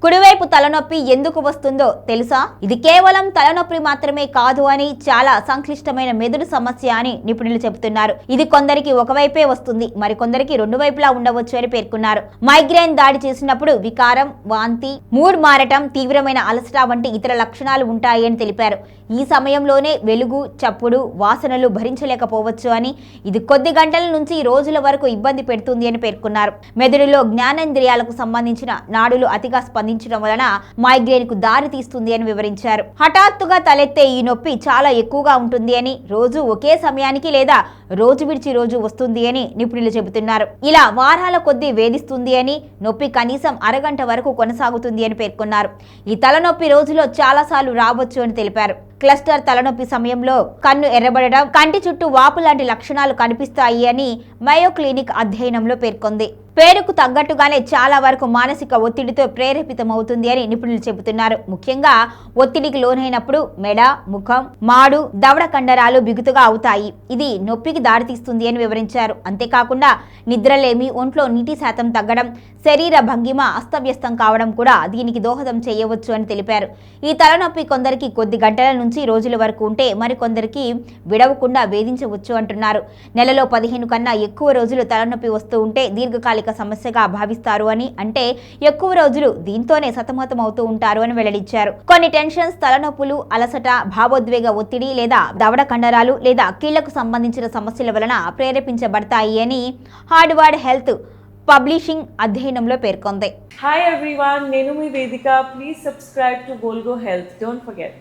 కుడివైపు తలనొప్పి ఎందుకు వస్తుందో తెలుసా? ఇది కేవలం తలనొప్పి మాత్రమే కాదు అని చాలా సంక్లిష్టమైన మెదడు సమస్య అని నిపుణులు చెబుతున్నారు. ఇది కొందరికి ఒకవైపే వస్తుంది, మరికొందరికి రెండు వైపులా ఉండవచ్చు అని పేర్కొన్నారు. మైగ్రేన్ దాడి చేసినప్పుడు వికారం, వాంతి, మూడ్ మారటం, తీవ్రమైన అలసట వంటి ఇతర లక్షణాలు ఉంటాయి అని తెలిపారు. ఈ సమయంలోనే వెలుగు, చప్పుడు, వాసనలు భరించలేకపోవచ్చు అని, ఇది కొద్ది గంటల నుంచి రోజుల వరకు ఇబ్బంది పెడుతుంది అని పేర్కొన్నారు. మెదడులో జ్ఞానేంద్రియాలకు సంబంధించిన నాడులు అతిగా స్పందించడం వలన మైగ్రేన్ కు దారి తీస్తుంది అని వివరించారు. హఠాత్తుగా తలెత్తే ఈ నొప్పి చాలా ఎక్కువగా ఉంటుంది అని, రోజు ఒకే సమయానికి లేదా రోజు విడిచి రోజు వస్తుంది అని నిపుణులు చెబుతున్నారు. ఇలా వారాల కొద్దీ వేధిస్తుంది అని, నొప్పి కనీసం అరగంట వరకు కొనసాగుతుంది అని పేర్కొన్నారు. ఈ తలనొప్పి రోజులో చాలా సార్లు రావచ్చు అని తెలిపారు. క్లస్టర్ తలనొప్పి సమయంలో కన్ను ఎర్రబడడం, కంటి చుట్టూ వాపు లాంటి లక్షణాలు కనిపిస్తాయి అని మయో క్లినిక్ అధ్యయనంలో పేర్కొంది. పేరుకు తగ్గట్టుగానే చాలా వరకు మానసిక ఒత్తిడితో ప్రేరేపితమవుతుంది అని నిపుణులు చెబుతున్నారు. ముఖ్యంగా ఒత్తిడికి లోనైనప్పుడు మెడ, ముఖం, మాడు, దవడ కండరాలు బిగుతుగా అవుతాయి. ఇది నొప్పికి దారితీస్తుంది అని వివరించారు. అంతేకాకుండా నిద్రలేమి, ఒంట్లో నీటి శాతం తగ్గడం, శరీర భంగిమ అస్తవ్యస్తం కావడం కూడా దీనికి దోహదం చేయవచ్చు అని తెలిపారు. ఈ తలనొప్పి కొందరికి కొద్ది గంటల నుంచి రోజుల వరకు ఉంటే, మరికొందరికి విడవకుండా వేధించవచ్చు అంటున్నారు. నెలలో 15 కన్నా ఎక్కువ రోజులు తలనొప్పి వస్తూ ఉంటే దీర్ఘకాలిక సమస్యగా భావిస్తారు అని, అంటే ఎక్కువ రోజులు దీంతోనే సతమతం అవుతూ ఉంటారు అని వెల్లడించారు. కొన్ని టెన్షన్స్, తలనొప్పులు, అలసట, భావోద్వేగ ఒత్తిడి లేదా దవడ కండరాలు లేదా కీళ్లకు సంబంధించిన సమస్యల వలన ప్రేరేపించబడతాయి అని హార్వర్డ్ హెల్త్ పబ్లిషింగ్ అధ్యయనంలో పేర్కొంది. Hi everyone, Nenu mi Vedika. Please subscribe to Volgo Health. Don't forget.